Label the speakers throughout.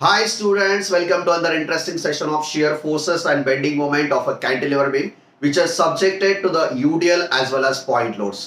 Speaker 1: Hi students, welcome to another interesting session of shear forces and bending moment of a cantilever beam which is subjected to the UDL as well as point loads.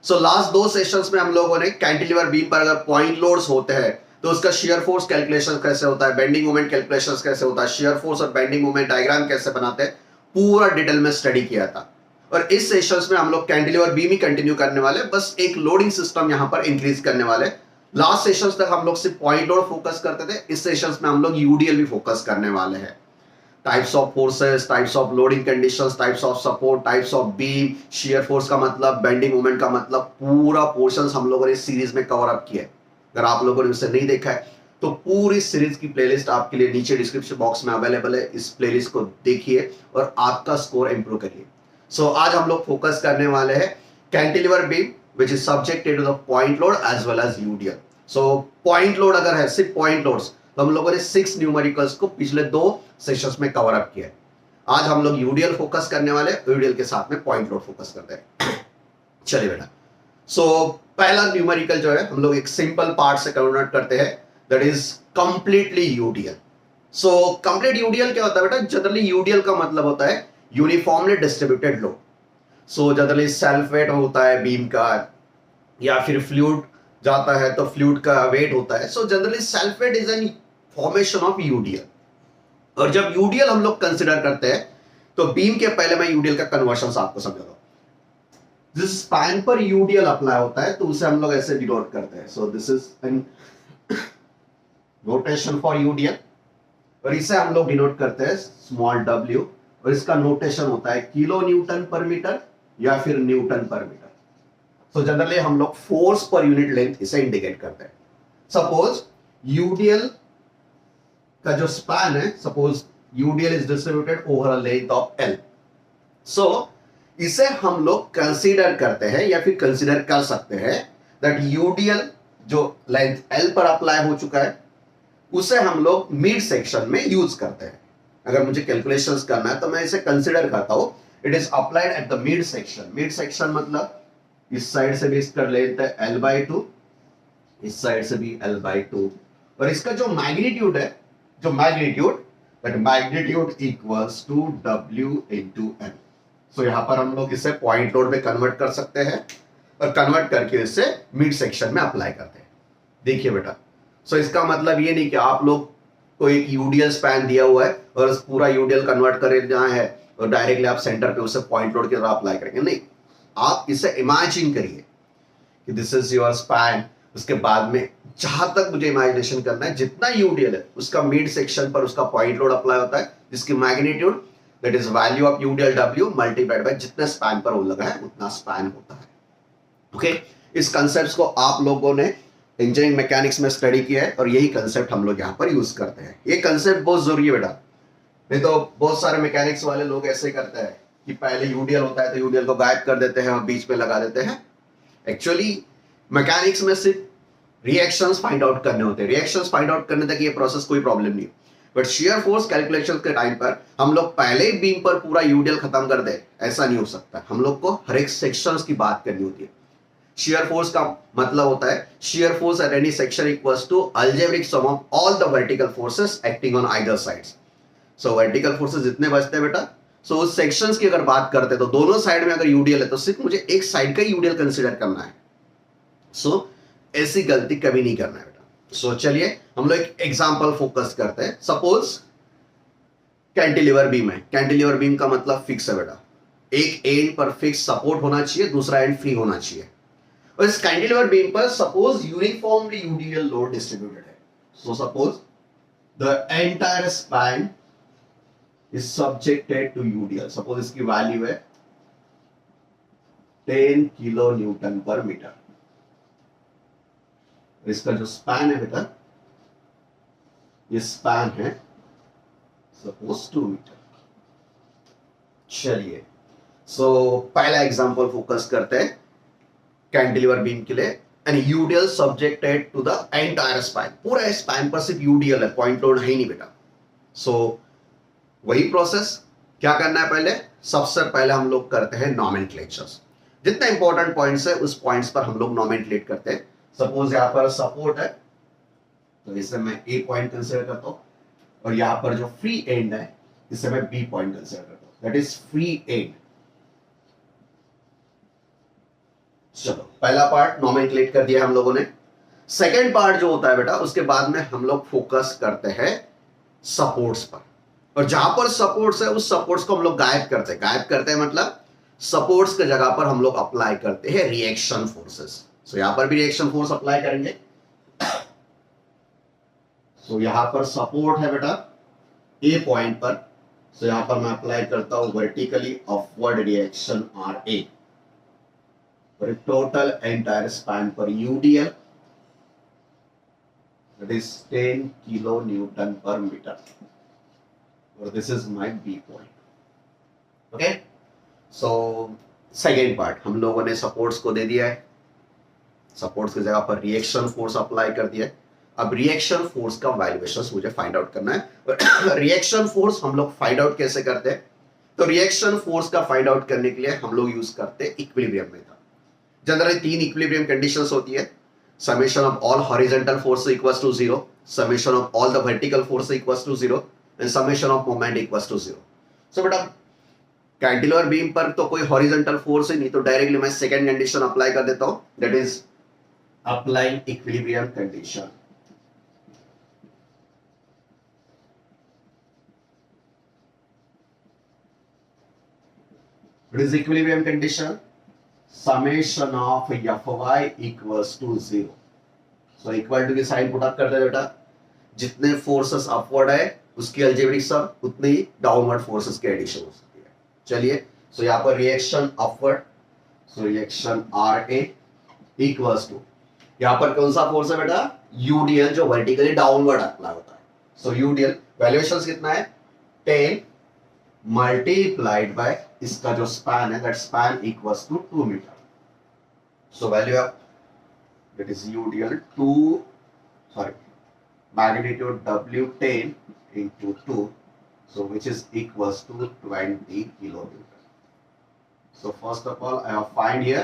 Speaker 1: So last दो sessions में हम लोगों ने cantilever beam पर अगर point loads होते हैं तो उसका shear force कैलकुलेशन कैसे होता है, बेंडिंग मोमेंट कैलकुलेशंस कैसे होता है, shear force और बेंडिंग मोमेंट डायग्राम कैसे बनाते हैं, पूरा डिटेल में स्टडी किया था। और इस सेशंस में हम लोग कैंटिलीवर बीम ही कंटिन्यू करने वाले, बस एक लोडिंग सिस्टम यहाँ पर इंक्रीज करने वाले। लास्ट सेशंस तक हम लोग सिर्फ पॉइंट लोड फोकस करते थे, इस सेशंस में हम लोग यूडीएल भी फोकस करने वाले हैं। Types of forces, types of loading conditions, types of support, types of beam, shear force का मतलब, बेंडिंग मोमेंट का मतलब, पूरा पोर्शंस हम लोगों ने इस सीरीज में कवर अप किया है। अगर आप लोगों ने उसे नहीं देखा है तो पूरी सीरीज की प्लेलिस्ट आपके लिए नीचे डिस्क्रिप्शन बॉक्स में अवेलेबल है, इस प्लेलिस्ट को देखिए और आपका स्कोर इंप्रूव करिए। सो आज हम लोग फोकस करने वाले हैं cantilever beam which is subjected to the point load as well as UDL. So point load अगर है सिर्फ point loads तो हम लोगों ने 6 न्यूमेरिकल्स को पिछले 2 सेशंस में कवर अप किया है। आज हम लोग UDL फोकस करने वाले, UDL के साथ में point load फोकस करते हैं। चलिए बेटा, सो पहला न्यूमेरिकल जो है हम लोग एक सिंपल पार्ट से कन्वर्ट करते हैं, that is completely UDL। So complete UDL क्या होता है बेटा? जनरली UDL का मतलब होता है uniformly distributed load. So generally self weight होता है बीम का, या फिर फ्लूइड जाता है तो फ्लूइड का वेट होता है। So generally self weight is an formation of UDL. और जब यूडीएल हम लोग कंसिडर करते हैं तो बीम के पहले मैं यूडीएल का कन्वर्शन आपको समझा दूं। जिस स्पैन पर यूडीएल अप्लाई होता है तो उसे हम लोग ऐसे डिनोट करते हैं। So this is an notation for UDL और इसे हम लोग डिनोट करते हैं स्मॉल w, और इसका नोटेशन होता है किलो न्यूटन पर मीटर या फिर न्यूटन पर मीटर। तो जनरली हम लोग फोर्स पर यूनिट लेंथ इसे इंडिकेट करते हैं। सपोज यूडीएल का जो स्पैन है, suppose UDL is distributed over a length of L. So इसे हम लोग कंसीडर करते हैं या फिर कंसीडर कर सकते हैं दैट यूडीएल जो लेंथ एल पर अप्लाई हो चुका है उसे हम लोग मिड सेक्शन में यूज करते हैं। अगर मुझे कैलकुलेशंस करना है तो मैं इसे कंसीडर करता हूं, it is applied at the mid section. Mid section मतलब इस साइड से भी इसका लेंथ है L/2, इस साइड से भी L/2, और इसका जो मैग्नीट्यूड है, जो magnitude, that magnitude equals to W into N। So यहां पर हम लोग इसे पॉइंट लोड में कन्वर्ट कर सकते हैं और कन्वर्ट करके इसे मिड सेक्शन में अप्लाई करते हैं। देखिए बेटा, सो इसका मतलब ये नहीं कि आप लोग को एक यूडीएल स्पैन दिया हुआ है और उस पूरा यूडीएल कन्वर्ट करना है और डायरेक्टली आप सेंटर पे उसे पॉइंट लोड की तरह अप्लाई करेंगे, नहीं। आप इसे इमेजिन करिए कि दिस इज योर स्पैन, उसके बाद में जहां तक मुझे इमेजिनेशन करना है जितना यूडीएल है उसका मिड सेक्शन पर उसका पॉइंट लोड अप्लाई होता है, जिसकी magnitude that is value of UDL W multiplied by जितने स्पैन पर वो लगा है उतना स्पैन होता है। ओके, इस कंसेप्ट को आप लोगों ने इंजीनियरिंग मैकेनिक्स में स्टडी किया है और यही कंसेप्ट हम लोग यहाँ पर यूज करते हैं। ये कंसेप्ट बहुत जरूरी है बेटा, नहीं तो बहुत सारे मैकेनिक्स वाले लोग ऐसे करते हैं कि पहले यूडीएल होता है तो यूडीएल को गायब कर देते हैं और बीच में लगा देते हैं। एक्चुअली मैकेनिक्स में सिर्फ रिएक्शंस फाइंड आउट करने होते हैं, रिएक्शंस फाइंड आउट करने तक ये प्रोसेस कोई प्रॉब्लम नहीं। बट शियर फोर्स कैलकुलेशन के टाइम पर हम लोग पहले ही बीम पर पूरा यूडीएल खत्म कर दे, ऐसा नहीं हो सकता। हम लोग को हर एक सेक्शंस की बात करनी होती है। शियर फोर्स का मतलब होता है shear force at any section equals to algebraic sum of all the vertical forces acting on either sides. So vertical forces जितने बचते हैं बेटा, सो उस सेक्शंस की अगर बात करते हैं तो दोनों साइड में अगर यूडीएल है तो सिर्फ मुझे एक साइड का यूडीएल कंसीडर करना है। सो ऐसी गलती कभी नहीं करना है बेटा। सो चलिए हम लोग एक एग्जांपल फोकस करते हैं। सपोज कैंटिलीवर बीम है, कैंटिलीवर बीम का मतलब फिक्स है बेटा, एक एंड पर फिक्स सपोर्ट होना चाहिए, दूसरा एंड फ्री होना चाहिए। और इस कैंटिलीवर बीम पर suppose uniformly UDL load distributed है। So suppose the entire span is subjected to UDL। Suppose इसकी वैल्यू है 10 किलो न्यूटन पर मीटर। इसका जो स्पैन है बेटा, ये स्पैन है सपोज 2 मीटर। चलिए, सो पहला एग्जांपल फोकस करते हैं कैंटिलीवर बीम के लिए। And UDL subjected to the entire span, पूरा स्पैन पर सिर्फ यूडीएल है, पॉइंट लोड है ही नहीं बेटा। सो वही प्रोसेस क्या करना है, पहले सबसे पहले हम लोग करते हैं नॉमेनक्लेचर्स। जितने इंपॉर्टेंट पॉइंट्स है उस पॉइंट्स पर हम लोग नॉमेनक्लेट करते हैं। सपोज यहां पर सपोर्ट है, तो इसे मैं ए पॉइंट कंसिडर करता हूं, और यहां पर जो फ्री एंड है इसे मैं बी पॉइंट कंसिडर करता हूं, दैट इज फ्री एंड। चलो पहला पार्ट नॉमेनक्लेट कर दिया हम लोगों ने। सेकेंड पार्ट जो होता है बेटा, उसके बाद में हम लोग फोकस करते हैं सपोर्ट्स पर, और जहां पर सपोर्ट्स है उस सपोर्ट्स को हम लोग गायब करते हैं मतलब सपोर्ट्स की जगह पर हम लोग अप्लाई करते हैं रिएक्शन फोर्सेस। सो यहां पर भी रिएक्शन फोर्स अप्लाई करेंगे। सो यहां पर सपोर्ट है बेटा ए पॉइंट पर, सो यहां पर मैं अप्लाई करता हूं vertically upward reaction R A, total entire span पर UDL, that is 10 kilo Newton per meter, or this is my B point. Okay, so second part हम लोगों ने सपोर्ट्स को दे दिया है, सपोर्ट्स की जगह पर रिएक्शन फोर्स अप्लाई कर दिया है। अब रिएक्शन फोर्स का वैल्यूएशन मुझे फाइंड आउट करना है। रिएक्शन फोर्स हम लोग फाइंड आउट कैसे करते हैं, तो रिएक्शन फोर्स का फाइंड आउट करने के लिए हम लोग यूज करते हैं equilibrium method. Generally 3 equilibrium conditions होती है, summation of all horizontal forces equals to 0, summation of all the vertical forces equals to 0, and summation of moment equals to 0. So बेटा कैंटिलीवर बीम पर तो कोई हॉरिजॉन्टल फोर्स ही नहीं, तो directly मैं second condition apply कर देता हूं, that is applying equilibrium condition. What is equilibrium condition? Summation of Fy equals to 0. So equal to की साइन पुट अप कर दे बेटा, जितने फोर्सेस अपवर्ड है उसकी अलजेब्रिक सम उतनी ही डाउनवर्ड फोर्सेस की एडिशन हो सकती है। चलिए, सो यहाँ पर reaction upward, so reaction R A equals to, यहाँ पर कौन सा फोर्स है बेटा, यूडीएल, जो वर्टिकली डाउनवर्ड अप्लाई होता है। सो यूडीएल वैल्यूएशन कितना है, 10 मल्टीप्लाइड बाय इसका जो स्पैन है, that span equals to 2 metre. So value of that is UDL 2 magnitude W10 into 2, so which is equals to 20 kilonewton. So first of all I have find here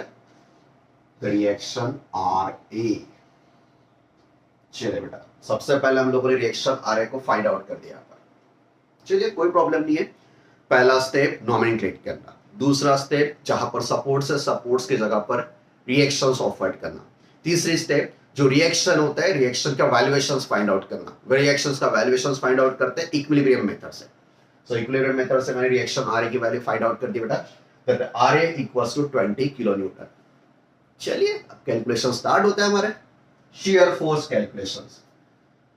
Speaker 1: the reaction RA। चलिए बेटा, सबसे पहले हम लोगों ने reaction RA को find out कर दिया। चलिए कोई प्रॉब्लम नहीं है। पहला स्टेप नॉमेनक्लेट करना, दूसरा स्टेप जहां पर सपोर्ट्स है सपोर्ट्स की जगह पर रिएक्शंस ऑफर करना, तीसरी स्टेप जो रिएक्शन होता है रिएक्शन का वैल्यूएशंस फाइंड आउट करना। रिएक्शंस का वैल्यूएशंस फाइंड आउट करते हैं इक्विलिब्रियम मेथड से। सो इक्विलिब्रियम मेथड से मैंने रिएक्शन आरए की वैल्यू फाइंड आउट कर दी बेटा, that RA equals to 20 kilo newton. चलिए अब कैलकुलेशन स्टार्ट होता है हमारे शियर फोर्स कैलकुलेशंस।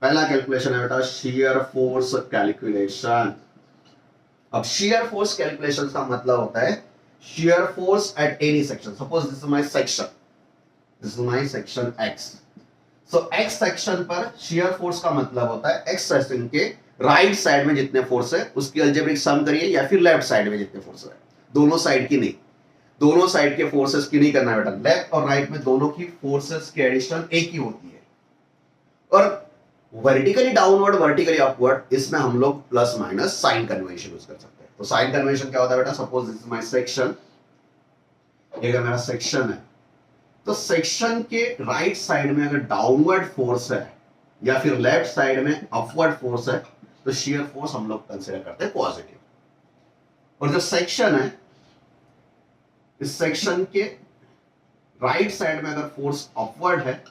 Speaker 1: पहला कैलकुलेशन है बेटा शियर फोर्स कैलकुलेशन। अब शियर फोर्स कैलकुलेशन का मतलब होता है shear force at any section. Suppose this is my section, this is my section x। So x section पर शियर फोर्स का मतलब होता है x सेक्शन के राइट साइड में जितने फोर्स है उसकी अलजेब्रिक सम करिए, या फिर लेफ्ट साइड में जितने फोर्स है, दोनों साइड की नहीं, दोनों साइड के फोर्सेस की नहीं करना है बेटा, लेफ्ट और राइट में दोनों की फोर्सेस की एडिशन एक ही होती है। और वर्टिकली डाउनवर्ड वर्टिकली अपवर्ड इसमें हम लोग plus minus sign convention use कर सकते हैं। तो साइन कन्वेंशन क्या होता है बेटा, suppose this is my section, ये अगर मेरा सेक्शन है तो सेक्शन के राइट साइड में अगर डाउनवर्ड फोर्स है या फिर लेफ्ट साइड में अपवर्ड फोर्स है तो शियर फोर्स हम लोग कंसीडर करते हैं पॉजिटिव। और जो सेक्शन है इस सेक्शन के राइट साइड में अगर फोर्स अपवर्ड है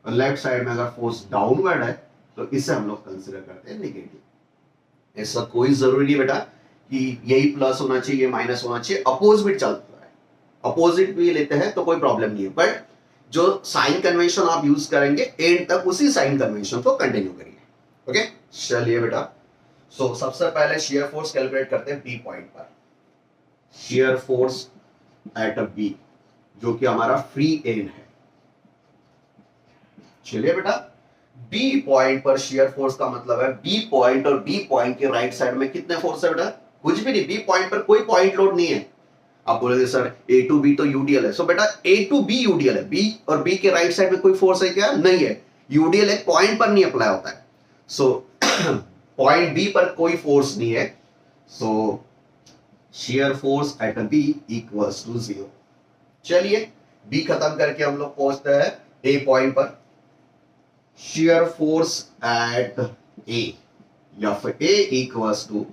Speaker 1: और लेफ्ट साइड में अगर फोर्स डाउनवर्ड है तो इसे हम लोग कंसीडर करते हैं नेगेटिव। ऐसा कोई जरूरी नहीं बेटा कि यही प्लस होना चाहिए ये माइनस होना चाहिए, अपोजिट चलता है, अपोजिट भी लेते हैं तो कोई प्रॉब्लम नहीं है, बट जो साइन कन्वेंशन आप यूज करेंगे एंड तक उसी साइन कन्वेंशन को कंटिन्यू करिए। ओके चलिए बेटा, सो सबसे पहले शियर फोर्स कैलकुलेट करते हैं बी पॉइंट पर। शियर फोर्स एट बी जो कि हमारा फ्री एंड है। चलिए बेटा, बी पॉइंट पर शियर फोर्स का मतलब है बी पॉइंट और बी पॉइंट के राइट साइड में कितने फोर्स है बेटा, कुछ भी नहीं, बी पॉइंट पर कोई पॉइंट लोड नहीं है। आप बोलेंगे सर ए टू बी तो यूडीएल है, सो बेटा ए टू बी यूडीएल है, बी और बी के राइट साइड में कोई फोर्स है क्या, नहीं है, यूडीएल एक पॉइंट पर नहीं अप्लाई होता है। सो पॉइंट बी पर कोई फोर्स नहीं है, so shear force at B equals to 0। चलिए बी खत्म करके हम लोग पहुंचते हैं ए पॉइंट पर। shear force at A या फिर A equals to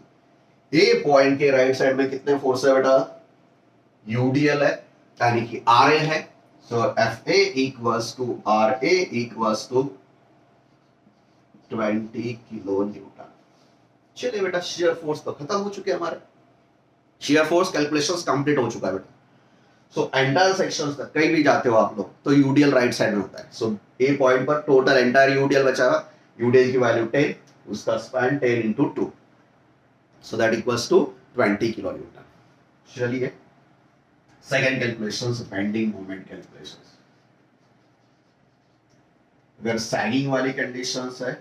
Speaker 1: A point के राइट साइड में कितने फोर्स है बेटा, UDL है यानी कि RA है। So FA equals to RA equals to 20 kilo newton. चलिए बेटा शेयर फोर्स तो खत्म हो चुके हमारे, शेयर फोर्स कैलकुलेशंस कंप्लीट हो चुका है बेटा। सो एंटायर सेक्शंस तक कहीं भी जाते हो आप लोग तो यूडीएल राइट साइड में होता है। सो ए पॉइंट पर टोटल एंटायर यूडीएल बचा हुआ, यूडीएल की वैल्यू 10, उसका span 10 into 2, so that equals to 20 kilo newton. चलिए second calculations, bending moment calculations. अगर सैगिंग वाली कंडीशंस है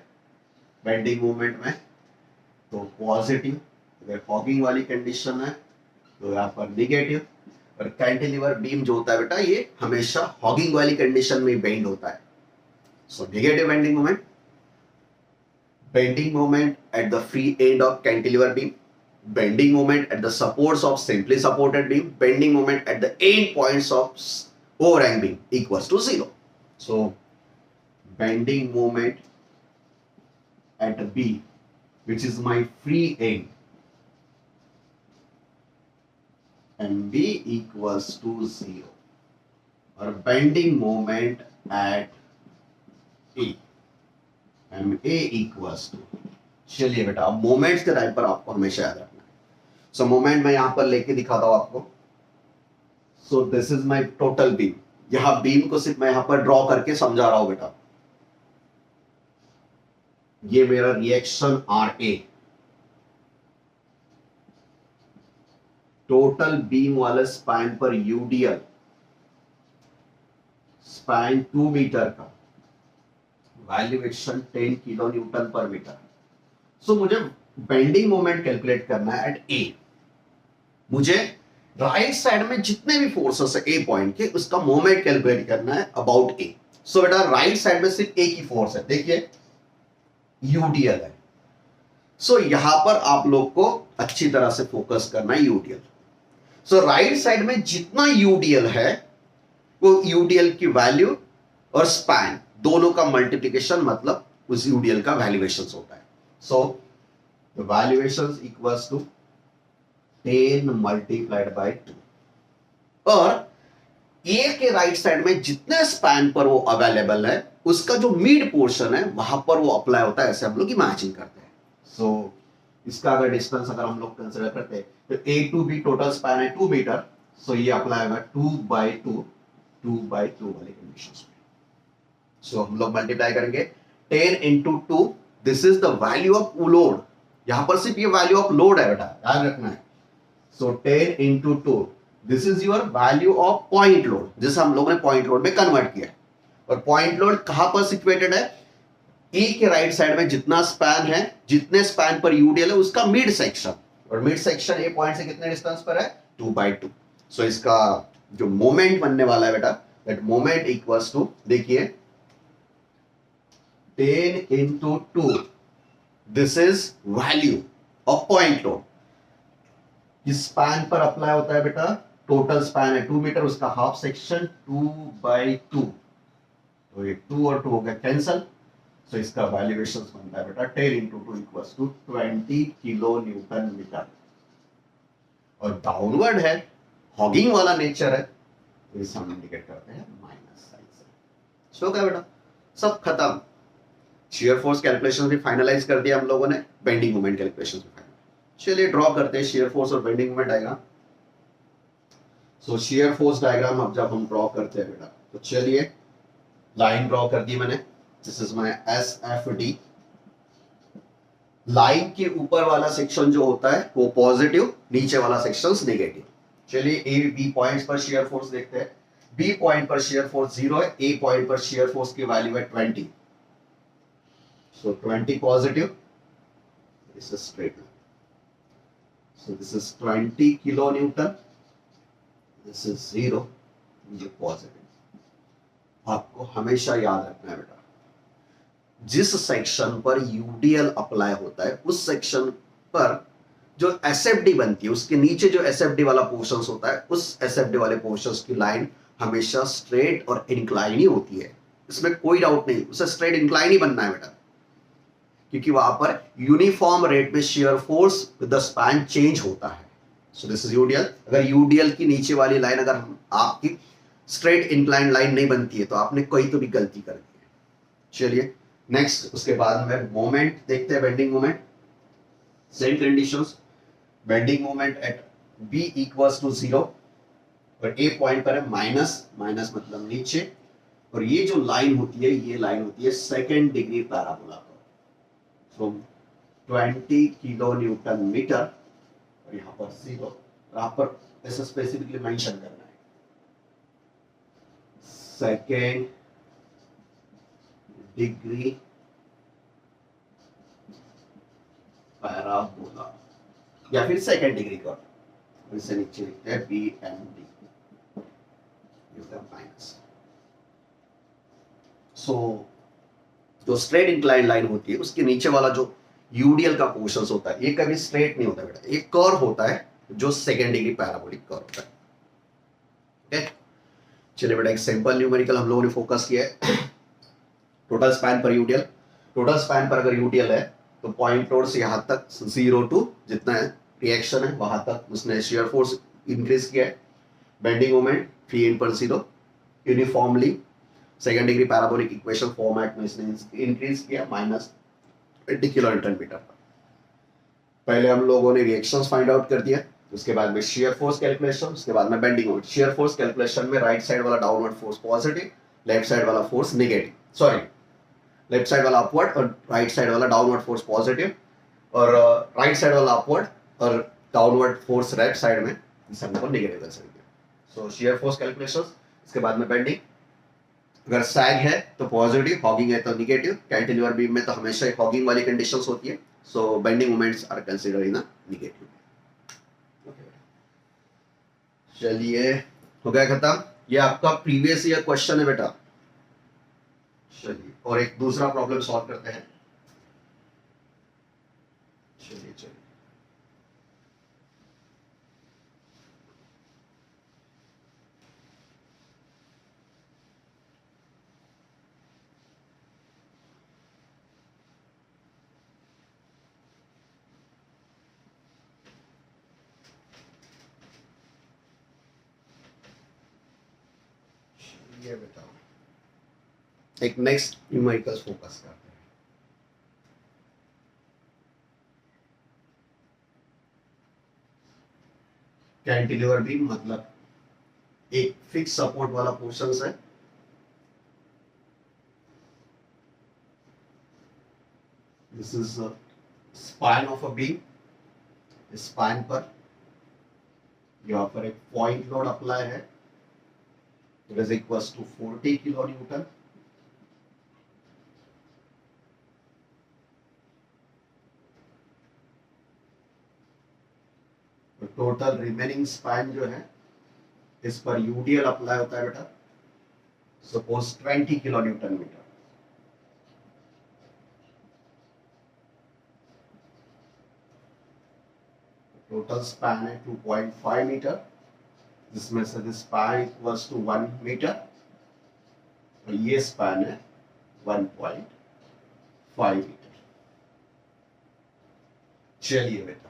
Speaker 1: बेंडिंग मोमेंट में तो पॉजिटिव, अगर फॉगिंग वाली कंडीशन है तो यहाँ पर निगेटिव। और कैंटिलीवर बीम जो होता है बेटा ये हमेशा हॉगिंग वाली कंडीशन में बेंड होता है। So negative bending moment at the free end of cantilever beam, bending moment at the supports of simply supported beam, bending moment at the end points of overhang beam equals to 0। So bending moment at B which is my free end MB equals to 0 और bending moment eight A MA equals to, चलिए बेटा अब moments के time पर आपको हमेशा याद रखना है। सो मोमेंट मैं यहां पर लेके दिखाता हूं आपको। So this is my total beam, यहां बीम को सिर्फ मैं यहां पर ड्रॉ करके समझा रहा हूं बेटा। ये मेरा रिएक्शन RA, टोटल बीम वाले स्पैन पर UDL स्पैन 2 मीटर का, वैल्यूएशन 10 किलो न्यूटन पर मीटर। सो मुझे बेंडिंग मोमेंट कैलकुलेट करना है एट A। मुझे राइट साइड में जितने भी फोर्सेस है A पॉइंट के उसका मोमेंट कैलकुलेट करना है अबाउट A। सो बेटा राइट साइड में सिर्फ एक ही फोर्स है, देखिए UDL है। सो यहां पर आप लोग को अच्छी तरह से फोकस करना है UDL। सो राइट साइड में जितना UDL है वो UDL की वैल्यू और स्पैन दोनों का मल्टीप्लिकेशन मतलब उस UDL का वैल्यूएशन होता है। So the valuation equals to 10 multiplied by 2 और ए के राइट साइड में जितने स्पैन पर वो अवेलेबल है उसका जो मिड पोर्शन है वहां पर वो अप्लाई होता है, ऐसे हम लोग इमेजिन करते हैं। सो इसका अगर डिस्टेंस अगर हम लोग कंसीडर करते हैं तो A to B total span है 2 मीटर। सो ये अप्लाई होगा 2 by 2 वाले कंडीशंस में। सो हम लोग मल्टीप्लाई करेंगे 10 into 2, this is the value of load. यहां पर सिर्फ ये वैल्यू ऑफ लोड है बेटा, याद रखना है। सो 10 into 2, this is your value of point load, जिसे हम लोगों ने पॉइंट लोड में कन्वर्ट किया है। और पॉइंट लोड कहां पर सिचुएटेड है, E के राइट साइड में जितना स्पैन है, जितने स्पैन पर UDL है उसका मिड सेक्शन, और मिड सेक्शन ए पॉइंट से कितने डिस्टेंस पर है 2 by 2। सो इसका जो मोमेंट बनने वाला है बेटा दैट मोमेंट इक्वल्स टू, देखिए 10 into 2, this is value of point load. इस स्पैन पर अप्लाई होता है बेटा, टोटल स्पैन है 2 मीटर, उसका हाफ सेक्शन 2 by 2, तो ये 2 और 2 हो गया कैंसल। सो इसका वैल्यूएशन बनता है बेटा 10 into 2 equals to 20 kilo newton metre. और डाउनवर्ड है, हॉगिंग वाला नेचर है, तो इसे हम इंडिकेट करते हैं माइनस साइन से। सो क्या बेटा सब खत्म, शेयर फोर्स कैलकुलेशन भी फाइनलाइज कर दिया हम लोगों ने, बेंडिंग मोमेंट कैलकुलेशन भी फाइनल। चलिए ड्रॉ करते हैं शेयर फोर्स और बेंडिंग मोमेंट डायग्राम। सो शेयर फोर्स डायग्राम अब जब हम ड्रॉ करते हैं बेटा, तो चलिए लाइन ड्रॉ कर दी मैंने, this is my SFD। Line के ऊपर वाला सेक्शन जो होता है वो पॉजिटिव, नीचे वाला सेक्शन नेगेटिव। चलिए A B पॉइंट्स पर शेयर फोर्स देखते हैं। B पॉइंट पर शेयर फोर्स 0 है, A पॉइंट पर शेयर फोर्स की वैल्यू है 20। सो 20 positive, this is straight line. So this is 20 kilo newton, this is 0, ये पॉजिटिव। आपको हमेशा याद रखना है बेटा, जिस सेक्शन पर UDL अप्लाई होता है उस सेक्शन पर जो SFD बनती है उसके नीचे जो SFD वाला पोर्शन होता है उस SFD वाले पोर्शन की लाइन हमेशा स्ट्रेट और इंक्लाइन ही होती है। इसमें कोई डाउट नहीं, उसे स्ट्रेट इंक्लाइन ही बनना है बेटा, क्योंकि वहां पर यूनिफॉर्म रेट में shear force with the span change होता है। So this is UDL. अगर यूडीएल की नीचे वाली लाइन अगर आपकी स्ट्रेट इंक्लाइन लाइन नहीं बनती है तो आपने कोई तो भी गलती कर दी है। चलिए नेक्स्ट, उसके बाद में मोमेंट देखते हैं, bending moment. Same conditions, bending moment at B equals to 0 और ए पॉइंट पर है माइनस, माइनस मतलब नीचे, और ये जो लाइन होती है ये लाइन होती है सेकेंड डिग्री पैराबोला पर फ्रॉम 20 किलो न्यूटन मीटर, और यहां पर 0, और यहां पर ऐसा स्पेसिफिकली मेंशन करना है सेकेंड डिग्री पैराबोला या फिर सेकेंड डिग्री का, इससे नीचे लिखते हैं बी एम डी माइनस। सो जो स्ट्रेट इंक्लाइन लाइन होती है उसके नीचे वाला जो यूडीएल का पोर्शन होता है ये कभी स्ट्रेट नहीं होता बेटा, एक कर्व होता है जो सेकेंड डिग्री पैराबोलिक कर्व होता है। ओके चलिए बेटा, एक सिंपल न्यूमेरिकल हम लोगों ने फोकस किया है। टोटल स्पैन पर यूडीएल, टोटल स्पैन पर अगर यूडीएल है तो पॉइंट लोड से यहां तक 0 टू जितना रिएक्शन है वहां तक उसने शेयर फोर्स इंक्रीज किया है। Bending moment 3 uniformly second degree parabolic equation format में इसने इंक्रीज किया -20 किलो न्यूटन मीटर पर। पहले हम लोगों ने रिएक्शंस फाइंड आउट कर दिया, उसके बाद में शेयर फोर्स कैलकुलेशन, उसके बाद में bending moment. Shear force calculation में राइट साइड वाला downward force positive, left side वाला force negative, sorry left side वाला अपवर्ड और राइट साइड वाला डाउनवर्ड फोर्स पॉजिटिव, और राइट साइड वाला अपवर्ड और डाउनवर्ड फोर्स लेफ्ट साइड में इसे हमको नेगेटिव कर सकते हैं। सो शेयर फोर्स कैलकुलेशन, इसके बाद में बेंडिंग, अगर सैग है तो पॉजिटिव, हॉगिंग है तो नेगेटिव, कैंटिलीवर बीम में तो हमेशा एक हॉगिंग वाली कंडीशंस होती है, so bending moments are considered in negative. चलिए हो गया खत्म, ये आपका प्रीवियस ईयर क्वेश्चन है बेटा। चलिए और एक दूसरा प्रॉब्लम सॉल्व करते हैं। चलिए चलिए ये बताओ, एक नेक्स्ट न्यूमेरिकल्स फोकस करते हैं। कैंटिलीवर बीम मतलब एक फिक्स सपोर्ट वाला पोर्शन है, this is spine of a beam. Spine पर यहाँ पर एक पॉइंट लोड अप्लाई है, it is equals to 40 kilo newton. Total remaining span जो है इस पर यूडीएल अप्लाई होता है बेटा, suppose 20 kilo newton metre. Total span है 2.5 मीटर, जिसमें से this span equals to 1 metre और ये स्पैन है 1.5 मीटर। चलिए बेटा,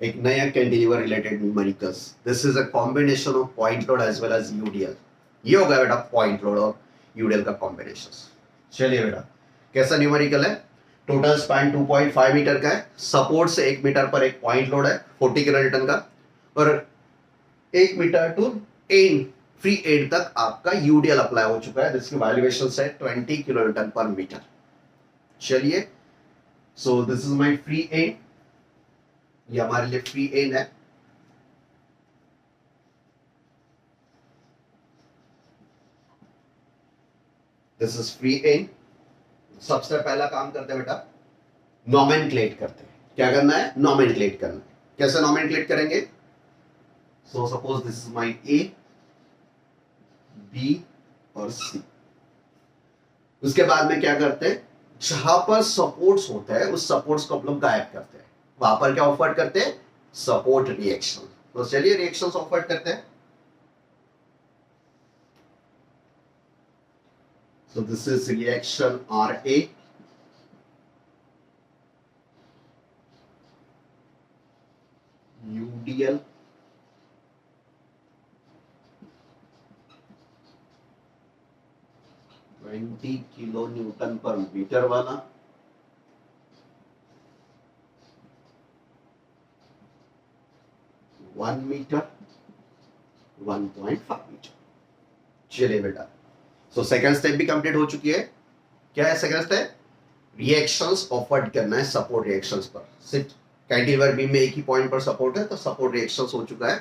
Speaker 1: एक नया cantilever related numericals, this is a combination of point load as well as UDL. ये हो गया बेटा पॉइंट लोड और यूडीएल का कॉम्बिनेशन। चलिए बेटा, कैसा न्यूमेरिकल है? टोटल स्पैन 2.5 मीटर का है, सपोर्ट से 1 मीटर पर एक पॉइंट लोड है 40 किलो न्यूटन का, और 1 metre to end free end तक आपका यूडीएल अप्लाई हो चुका है, जिसकी वैल्यूएशन है 20 किलो न्यूटन पर मीटर। चलिए, so this is my free end, ये हमारे लिए फ्री एंड है। This is free and. सबसे पहला काम करते हैं बेटा, नॉमेनक्लेट करते हैं। क्या करना है? नॉमेनक्लेट करना है। कैसे नॉमेनक्लेट करेंगे? So suppose this is my A, B और सी। उसके बाद में क्या करते हैं, जहां पर सपोर्ट्स होता है उस सपोर्ट्स को हम लोग गायब करते हैं। वहां पर क्या ऑफर करते हैं? Support reaction. तो चलिए रिएक्शंस ऑफर करते हैं। So this is reaction RA. UDL. Twenty kilo newton पर मीटर वाला, 1 मीटर, 1.5 मीटर। चलिए बेटा, सो सेकंड स्टेप भी कंप्लीट हो चुकी है। क्या है सेकंड स्टेप? रिएक्शंस ऑफर्ड करना है सपोर्ट रिएक्शंस पर। सिर्फ कैंटिलीवर बीम में एक ही पॉइंट पर सपोर्ट है, तो सपोर्ट रिएक्शंस हो चुका है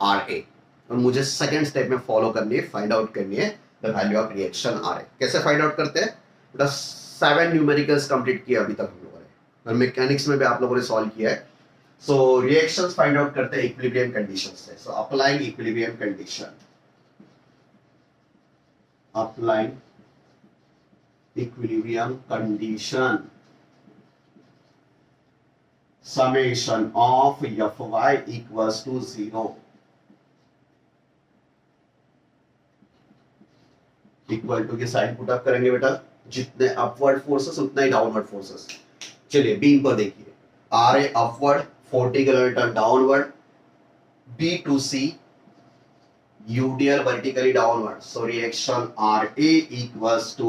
Speaker 1: RA, और मुझे सेकंड स्टेप में फॉलो करनी है, फाइंड आउट करनी है the value of reaction RA। कैसे फाइंड आउट करते हैं बेटा? 7 न्यूमेरिकल्स कंप्लीट किया अभी तक हम लोगों ने, और मैकेनिक्स में भी आप लोगों ने सॉल्व किया है। सो रिएक्शंस फाइंड आउट करते हैं इक्विलिब्रियम कंडीशन से। So applying equilibrium condition, applying equilibrium condition, summation of Fy equals to 0 equal to के साइन पुट अप करेंगे बेटा, जितने अपवर्ड फोर्सेस उतना ही डाउनवर्ड फोर्सेस। चलिए बीम पर देखिए, RA upward 40 kilometre downward, B to C UDL vertically downward. So reaction RA equals to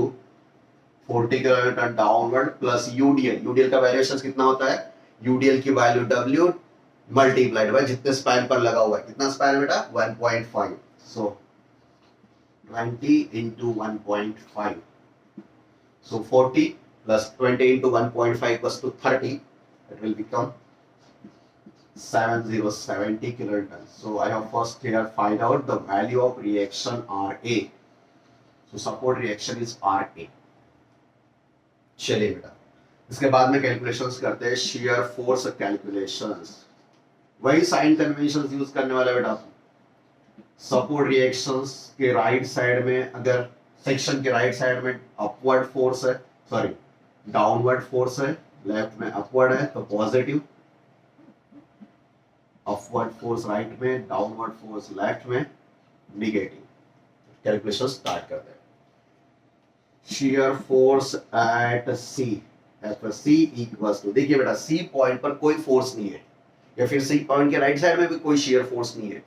Speaker 1: 40 kilometre downward plus UDL। UDL का वैल्यूएशन कितना होता है? UDL की वैल्यू W मल्टीप्लाइड बाय जितने स्पैन पर लगा हुआ है। कितना स्पैन बेटा? 1.5। सो 20 into 1.5, so 40 plus 20 into 1.5 equals to 30. It will become 7070 kilonewtons. So I have first here find out the value of reaction RA. So support reaction is RA. चलिए बेटा, इसके बाद में कैलकुलेशंस करते हैं, shear force कैलकुलेशंस। वही sign conventions use करने वाले बेटा। सपोर्ट रिएक्शंस के राइट साइड में, अगर सेक्शन के राइट साइड में अपवर्ड फोर्स है, सॉरी डाउनवर्ड फोर्स है, लेफ्ट में अपवर्ड है तो पॉजिटिव, अपवर्ड फोर्स राइट में, डाउनवर्ड फोर्स लेफ्ट में निगेटिव। कैलकुलेशन स्टार्ट करते हैं। Shear force at C, FC equals to, देखिए बेटा C पॉइंट पर कोई फोर्स नहीं है, या फिर C पॉइंट के राइट साइड में भी कोई शियर फोर्स नहीं है।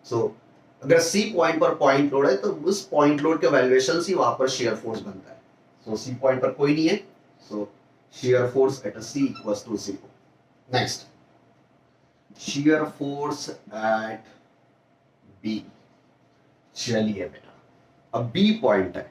Speaker 1: सो अगर C पॉइंट पर पॉइंट लोड है तो उस पॉइंट लोड के वैल्यूएशन से वहां पर शियर फोर्स बनता है। सो C पॉइंट पर कोई नहीं है, so shear force at C equals to 0। Next, shear force at B। चलिए बेटा, अब B पॉइंट है,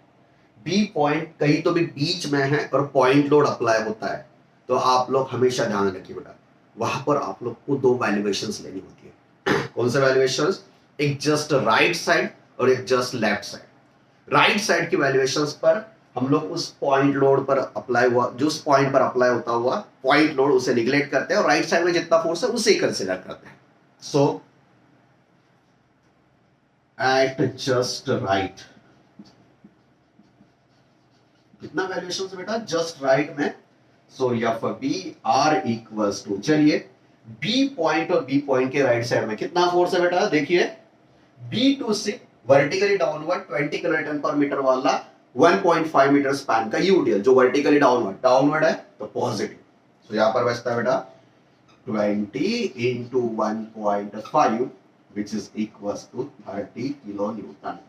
Speaker 1: B पॉइंट कहीं तो भी बीच में है और पॉइंट लोड अप्लाई होता है, तो आप लोग हमेशा ध्यान रखिए बेटा, वहां पर आप लोग को 2 वैल्यूएशंस लेनी होती है। कौन से वैल्यूएशंस? एक जस्ट राइट साइड और एक just left side. Right side की वैल्यूएशंस पर हम लोग उस पॉइंट लोड पर अप्लाई हुआ, जो उस पॉइंट पर अप्लाई होता हुआ पॉइंट लोड, उसे निगलेक्ट करते हैं, और राइट साइड में जितना फोर्स है उसे ही कंसीडर करते हैं। सो एट जस्ट राइट, कितना वैल्यूएशन है बेटा? जस्ट राइट में। So F B R equals to, चलिए बी पॉइंट और बी पॉइंट के राइट साइड में कितना फोर्स है बेटा? देखिए B to C vertically downward 20 kilonewton पर मीटर वाला 1.5 मीटर स्पैन का UDL, जो वर्टिकली डाउनवर्ड है तो पॉजिटिव। सो यहां पर बचता है बेटा 20 into 1.5 which is equals to 30 kilo newton.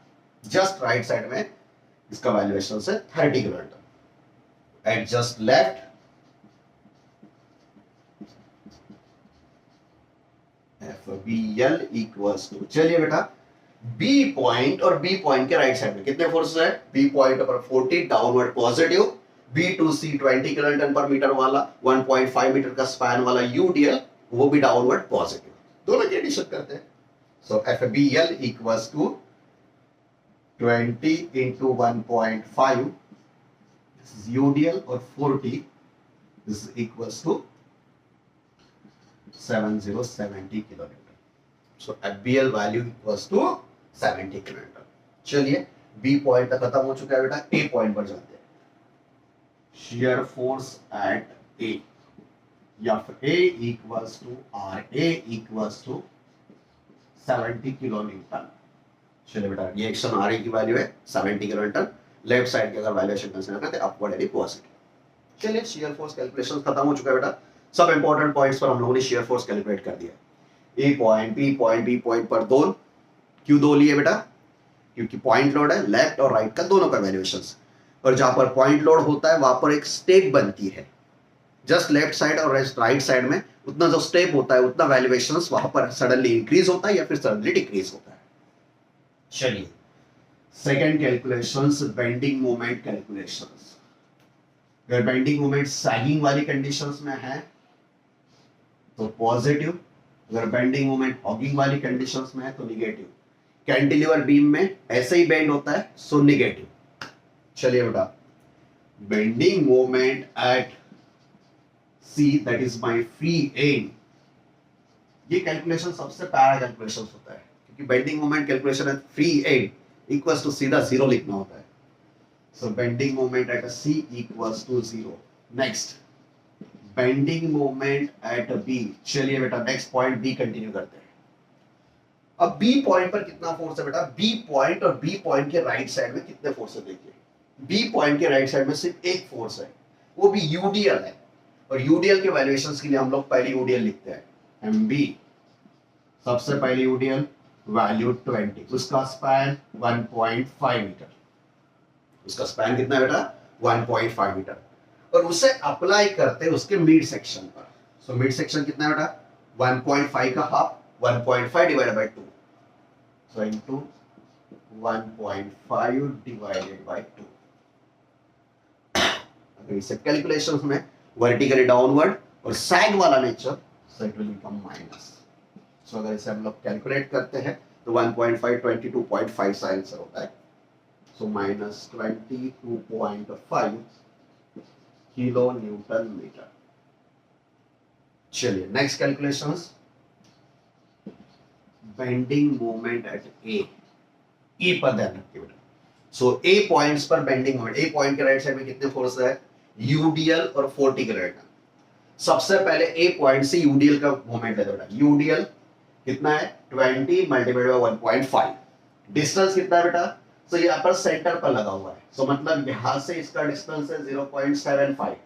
Speaker 1: Just right side में इसका वैल्यूएशन है 30 kilo newton. At just left FBL equals to, चलिए बेटा B पॉइंट और B पॉइंट के राइट साइड में कितने फोर्सेस है? B पॉइंट पर 40 downward positive, B to C 20 kilo newton पर मीटर वाला 1.5 मीटर का स्पैन वाला UDL, वो भी डाउनवर्ड पॉजिटिव। दोनों की एडिशन करते हैं। सो FBL equals to 20 into 1.5, this is UDL, और 40, this is equals to 7070 kilo newton. So FBL value equals to 70 kilo newton. चलिए B पॉइंट तक खत्म हो चुका है बेटा, A पॉइंट पर जाते हैं। शियर फोर्स एट A, या फिर A equals to RA equals to 70 kilo newton. चलिए बेटा रिएक्शन RA की वैल्यू है 70 किलो न्यूटन, लेफ्ट साइड की अगर वैल्यूएशन कंसीडर करते अपवर्ड यानी पॉजिटिव। चलिए शियर फोर्स कैलकुलेशन खत्म हो चुका है बेटा। सब इंपॉर्टेंट पॉइंट्स पर हम लोगों ने शियर फोर्स कैलकुलेट कर दिया। A point B point B point पर दो, क्यों दो लिए बेटा? क्योंकि पॉइंट लोड है, लेफ्ट और राइट का दोनों का वैल्यूएशंस, और जहां पर पॉइंट लोड होता है वहां पर एक स्टेप बनती है। जस्ट लेफ्ट साइड और राइट साइड में उतना जो स्टेप होता है उतना वैल्यूएशंस वहां पर सडनली इंक्रीज होता है या फिर सडनली डिक्रीज होता है। चलिए second calculations, bending moment calculations. अगर बेंडिंग मोमेंट सैगिंग वाली कंडीशंस में है तो पॉजिटिव, अगर बेंडिंग मोमेंट हॉगिंग वाली कंडीशंस में है तो निगेटिव। कैंटिलीवर बीम में ऐसे ही बेंड होता है, सो निगेटिव। चलिए बेटा, bending moment at C that is my free end, ये कैलकुलेशन सबसे प्यारा कैलकुलेशन होता है क्योंकि bending moment calculation at free end equals to सीधा जीरो लिखना होता है। So bending moment at a C equals to 0. Next, bending moment at a B. चलिए बेटा नेक्स्ट पॉइंट B कंटिन्यू करते हैं। अब B पॉइंट पर कितना फोर्स है बेटा? B पॉइंट और B पॉइंट के राइट साइड में कितने फोर्स है देखिए। B पॉइंट के राइट साइड में सिर्फ एक फोर्स है, वो भी यूडीएल है, और यूडीएल के वैल्यूएशंस के लिए हम लोग पहले यूडीएल लिखते हैं MB। सबसे पहले यूडीएल वैल्यू 20, उसका स्पैन 1.5 मीटर, उसका स्पैन कितना है बेटा? 1.5 मीटर, और उसे अप्लाई करते हैं उसके मिड सेक्शन पर। सो मिड सेक्शन कितना है बेटा? 1.5 का half, 1.5 divided by 2, so into 1.5 divided by 2। अगर इसे कैलकुलेशंस में वर्टिकली डाउनवर्ड और साइड वाला nature, so it will become minus. So अगर इसे हम लोग कैलकुलेट करते हैं तो 1.5 22.5 सा आंसर होता है। So minus 22.5 kilo newton metre. चलिए next calculations, bending moment at A पर ध्यान रखिए बेटा। सो ए पॉइंट्स पर बेंडिंग मोमेंट, ए पॉइंट के राइट साइड में कितने फोर्स है? यूडीएल और 40 के राइट। सबसे पहले ए पॉइंट से यूडीएल का मोमेंट है बेटा। यूडीएल कितना है? 20 मल्टीप्लाइड बाय 1.5। डिस्टेंस कितना है बेटा? तो यहाँ पर सेंटर पर लगा हुआ है, सो मतलब यहां से इसका डिस्टेंस है 0.75,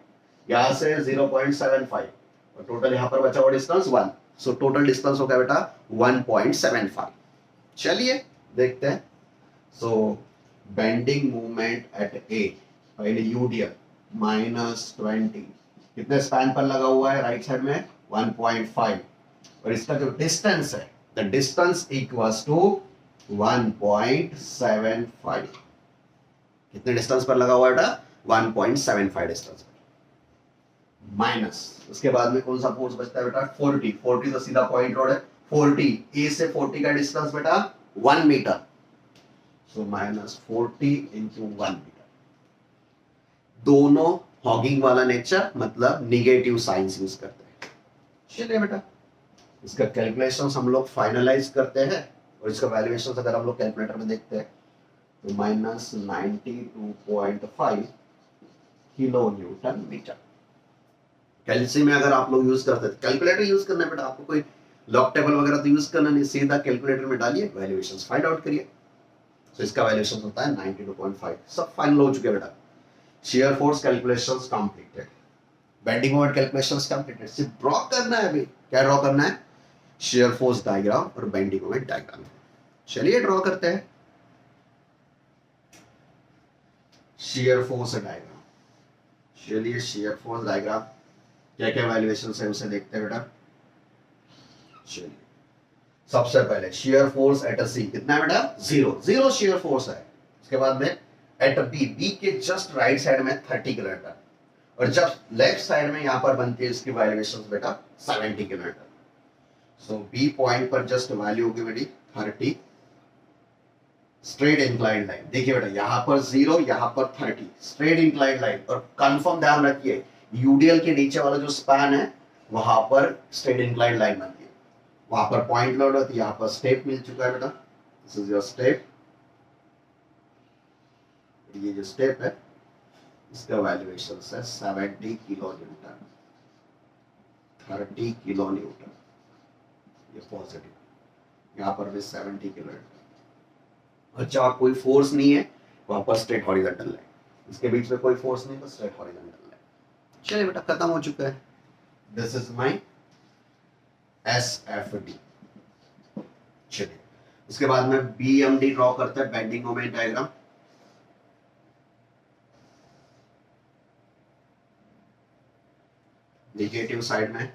Speaker 1: यहां से 0.75, और टोटल यहां पर बचा हुआ डिस्टेंस 1, सो टोटल डिस्टेंस हो गया बेटा 1.75। चलिए देखते हैं। सो बेंडिंग मूवमेंट एट ए, पहले यूडीएल -20, कितने स्पैन पर लगा हुआ है? राइट साइड में 1.5, और इसका जो डिस्टेंस है, द डिस्टेंस इक्वल्स टू 1.75। कितने डिस्टेंस पर लगा हुआ है बेटा? 1.75 डिस्टेंस पर। माइनस उसके बाद में कौन सा फोर्स बचता है बेटा? 40। 40 तो सीधा पॉइंट लोड है। 40 ए से 40 का डिस्टेंस बेटा 1 मीटर, सो -40 इंटू 1 मीटर। दोनों हॉगिंग वाला नेचर, मतलब निगेटिव साइंस यूज करते हैं। चलिए बेटा इसका कैलकुलेशंस हम लोग फाइनलाइज करते हैं, और इसका वैल्यूएशन अगर हम लोग कैलकुलेटर में देखते हैं तो -92.5 किलो न्यूटन मीटर। कैलसी में अगर आप लोग यूज करते हैं, कैलकुलेटर यूज करना है बेटा, आपको कोई लॉग टेबल वगैरह तो यूज करना नहीं, सीधा कैलकुलेटर में डालिए, वैल्यूएशंस फाइंड आउट करिए। तो इसका वैल्यूएशन होता है 92.5। सब फाइनल हो चुके बेटा। Shear force calculations completed, bending moment calculations completed. सिर्फ ड्रॉ करना है अभी। क्या ड्रॉ करना है? शियर फोर्स डायग्राम और बेंडिंग मोमेंट डायग्राम। चलिए ड्रॉ करते हैं शियर फोर्स डायग्राम। चलिए शियर फोर्स डायग्राम, क्या क्या वैल्यूएशन है उसे देखते हैं बेटा। चलिए सबसे पहले शियर फोर्स एट अ सी कितना है बेटा? 0 शियर फोर्स है। उसके बाद में एट बी, बी के जस्ट राइट साइड में 30 किलोमीटर, और जब लेफ्ट साइड में यहां पर बनती है इसकी वैल्यूएशन बेटा 70 किलोमीटर। सो बी पॉइंट पर जस्ट वैल्यू होगी बेटी 30, स्ट्रेट इंक्लाइंड लाइन। देखिए बेटा यहां पर 0, यहां पर 30, स्ट्रेट इंक्लाइंड लाइन। और कंफर्म ध्यान रखिए यूडीएल के नीचे वाला जो स्पैन है वहां पर स्ट्रेट इंक्लाइंड लाइन बनती है, वहां पर पॉइंट लोड होती है। यहां पर स्टेप मिल चुका है बेटा, दिस इज योर स्टेप। ये जो स्टेप है इसका वैल्यूएशन है 70 किलो न्यूटन, 30 किलो न्यूटन, ये पॉजिटिव। यहां पर भी 70 किलो न्यूटन। अच्छा कोई फोर्स नहीं है, वहां पर स्ट्रेट हॉरिजॉन्टल लाइन, इसके बीच में कोई फोर्स नहीं, बस स्ट्रेट हॉरिजॉन्टल लाइन। चलिए बेटा खत्म हो चुका है। This is my SFD। चलिए उसके बाद में BMD ड्रॉ करते हैं, bending moment diagram. Negative side में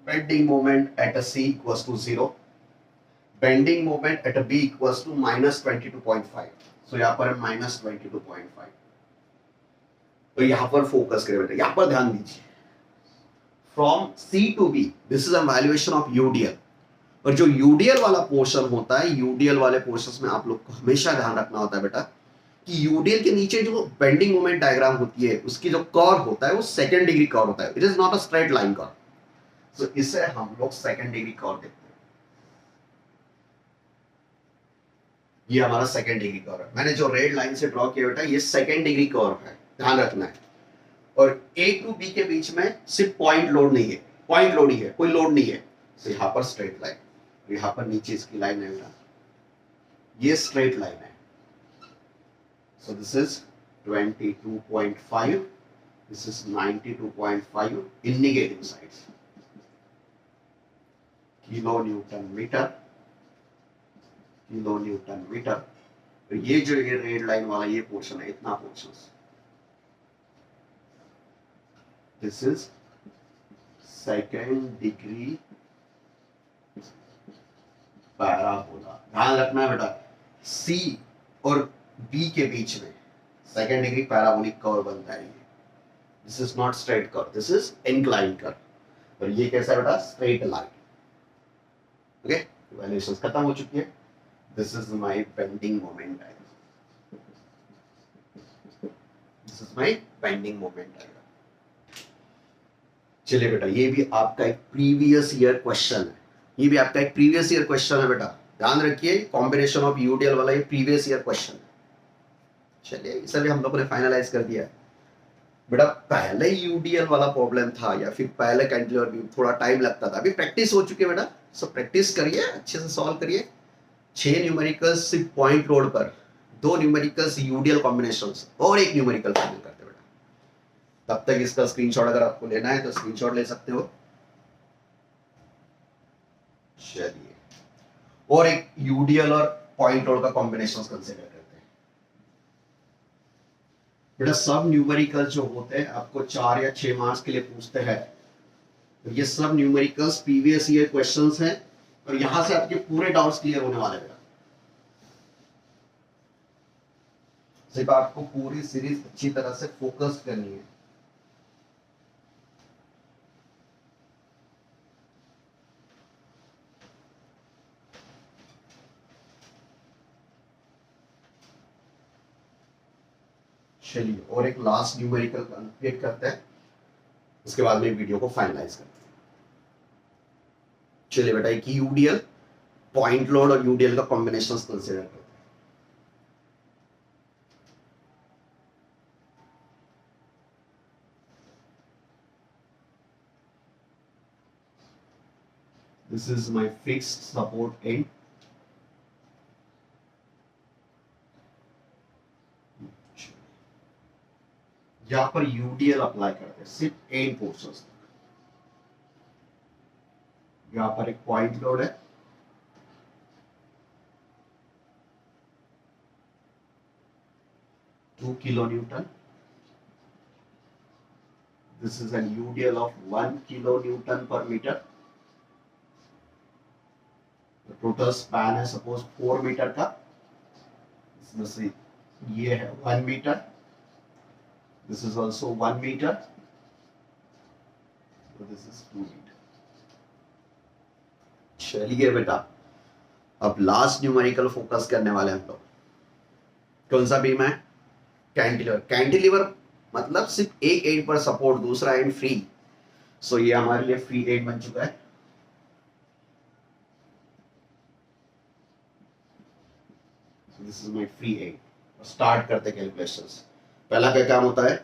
Speaker 1: bending moment at C equals to 0, bending moment at B equals to -22.5। So यहां पर -22.5। तो यहां पर फोकस करें बेटा, यहां पर ध्यान दीजिए। From C to B this is valuation of UDL। और जो UDL वाला पोर्शन होता है, UDL वाले पोर्शन में आप लोग को हमेशा ध्यान रखना होता है बेटा कि UDL के नीचे जो बेंडिंग मोमेंट डायग्राम होती है, उसकी जो कर्व होता है वो सेकंड डिग्री कर्व होता है। It is not a straight line curve. So इसे हम लोग सेकंड डिग्री कर्व देखते हैं। ये हमारा सेकंड डिग्री कर्व है। मैंने जो रेड लाइन से ड्रॉ किया बेटा, ये सेकंड डिग्री कर्व है, ध्यान रखना है। और A टू B के बीच में सिर्फ पॉइंट लोड नहीं है, पॉइंट लोड ही है, कोई लोड नहीं है। तो यहां पर स्ट्रेट लाइन, यहां पर नीचे इसकी लाइन है बेटा, ये स्ट्रेट लाइन है। So this is 22.5, this is 92.5 in negative sides, kilonewton meter, kilonewton meter। तो ये जो ये रेड लाइन वाला ये पोर्शन है, इतना portion, this is second degree parabola. ध्यान रखना है बेटा, C और B के बीच में सेकेंड डिग्री पैराबोलिक कर्व बनता है। This is not straight curve, this is incline curve. और ये कैसा है बेटा, स्ट्रेट लाइन। ओके, वैल्यूएशन खत्म हो चुकी है। This is my bending moment diagram, this is my bending moment diagram. चलिए बेटा, ये भी आपका एक प्रीवियस ईयर क्वेश्चन है, ये भी आपका एक प्रीवियस ईयर क्वेश्चन है बेटा, ध्यान रखिए। कॉम्बिनेशन ऑफ UDL वाला ये प्रीवियस ईयर क्वेश्चन है। चलिए इसे भी हम लोगों ने फाइनलाइज कर दिया है बेटा। पहले UDL वाला प्रॉब्लम था या फिर पहले कैंटिलीवर भी थोड़ा टाइम लगता था, अभी प्रैक्टिस हो चुकी है बेटा। सब प्रैक्टिस करिए, अच्छे से सॉल्व करिए। 6 न्यूमेरिकल्स सिर्फ पॉइंट लोड पर, 2 न्यूमेरिकल्स UDL कॉम्बिनेशंस और 1 न्यूमेरिकल फाइनल करते बेटा। तब तक इसका स्क्रीनशॉट अगर आपको लेना है तो स्क्रीनशॉट ले सकते हो। चलिए, और एक UDL और पॉइंट लोड का कॉम्बिनेशन कंसीडर करते हैं बेटा। सब न्यूमेरिकल जो होते हैं आपको 4 या 6 मार्क्स के लिए पूछते हैं, तो ये सब न्यूमेरिकल्स प्रीवियस ईयर क्वेश्चंस हैं और यहां से आपके पूरे डाउट्स क्लियर होने वाले बेटा। सिर्फ आपको पूरी सीरीज अच्छी तरह से फोकस करनी है। चलिए, और एक लास्ट न्यूमेरिकल कंप्लीट करते हैं, उसके बाद में वीडियो को फाइनलाइज करते हैं। चलिए बेटा, एक UDL, पॉइंट लोड और UDL का कॉम्बिनेशन कंसीडर करते हैं। This is my fixed support end. यहां पर UDL अप्लाई करते हैं सिर्फ एंड पोर्शन तक। यहां पर एक पॉइंट लोड है, two kilo newton. This is an UDL of 1 kilo newton पर मीटर। टोटल स्पैन है सपोज 4 मीटर का, इसमें से ये है 1 metre, this is also 1 meter, so this is 2 meter। चलिए बेटा, अब लास्ट न्यूमेरिकल फोकस करने वाले हम लोग। कौन सा बीम है, कैंटिलीवर। कैंटिलीवर मतलब सिर्फ एक एंड पर सपोर्ट, दूसरा एंड फ्री। सो ये हमारे लिए फ्री एंड बन चुका है। This is my free and. Start करते कैलकुलेशंस। पहला क्या काम होता है,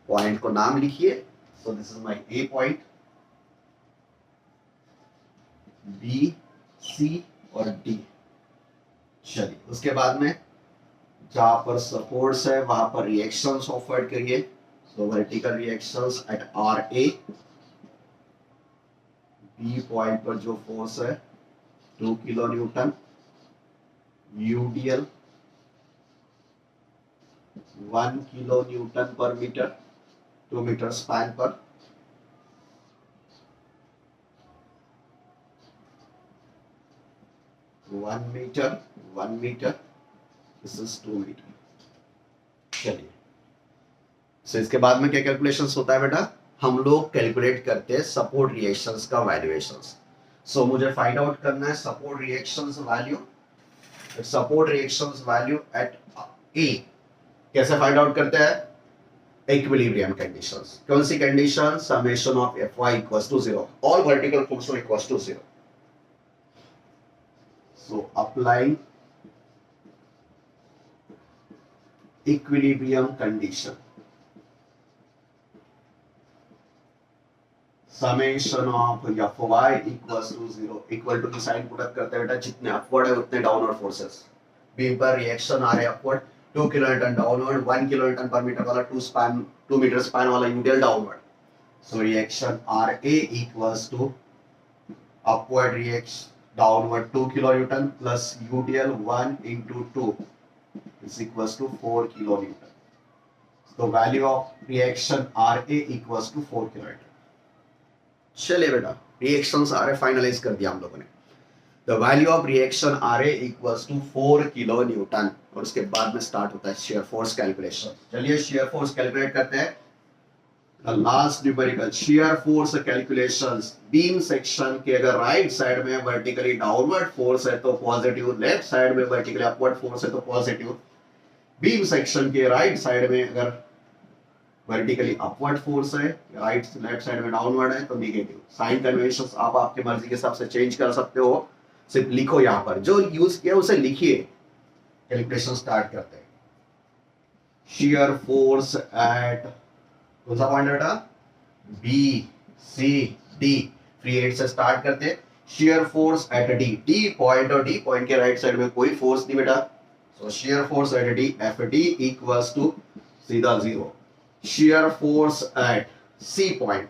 Speaker 1: पॉइंट को नाम लिखिए। So this is my A point, B, C और D। चलिए उसके बाद में जहां पर सपोर्ट्स है वहां पर रिएक्शंस ऑफर्ड करिए। So vertical reactions at R A, B point पर जो फोर्स है 2 kilo newton, UDL 1 kilo newton पर मीटर, 2 मीटर स्पैन पर। 1 metre, 1 metre, this is 2 metre. चलिए, so इसके बाद में क्या कैलकुलेशंस होता है बेटा, हम लोग कैलकुलेट करते हैं सपोर्ट रिएक्शंस का वैल्यूएशंस। सो मुझे फाइंड आउट करना है support reactions value, support reactions value at A. कैसे फाइंड आउट करते हैं, इक्विलिब्रियम कंडीशंस। कौन सी condition, summation of F Y equals to 0, all vertical force equals to 0। So applying equilibrium condition, summation of F Y equals to 0, equal to की sign put up करते हैं बेटा, जितने upward है उतने डाउनवर्ड फोर्सेस। बीम पर reaction आ रहे हैं upward, 2 kilo newton downward, 1 kilo newton पर मीटर वाला 2 मीटर स्पैन वाला UDL downward. So reaction R A equals to upward reaction downward 2 kilo newton plus UDL 1 into 2 is equals to 4 kilo newton. तो value of reaction R A equals to 4 kilo newton. चलिए बेटा, reactions R A finalise कर दिया हम लोगों ने। The value of reaction R A equals to 4 kilo newton, और उसके बाद में स्टार्ट होता है शेयर फोर्स कैलकुलेशन। चलिए शेयर फोर्स कैलकुलेट करते हैं। The last numerical shear force calculations, beam section के अगर राइट साइड में वर्टिकली डाउनवर्ड फोर्स है तो पॉजिटिव, लेफ्ट साइड में वर्टिकली अपवर्ड फोर्स है तो पॉजिटिव। बीम सेक्शन के राइट साइड में अगर वर्टिकली अपवर्ड फोर्स है, राइट लेफ्ट साइड में डाउनवर्ड है तो नेगेटिव। साइन कन्वेंशंस आप आपके मर्जी के हिसाब से चेंज कर सकते हो, सिर्फ लिखो, यहां पर जो यूज किया उसे लिखिए। कैलकुलेशन स्टार्ट करते हैं। शियर फोर्स एट कौन सा पॉइंट बेटा, B C D, free at से स्टार्ट करते हैं। Shear force at D, D point और डी पॉइंट के राइट साइड में कोई फोर्स नहीं बेटा, so shear force at D F D equals to सीधा 0। Shear force at C point,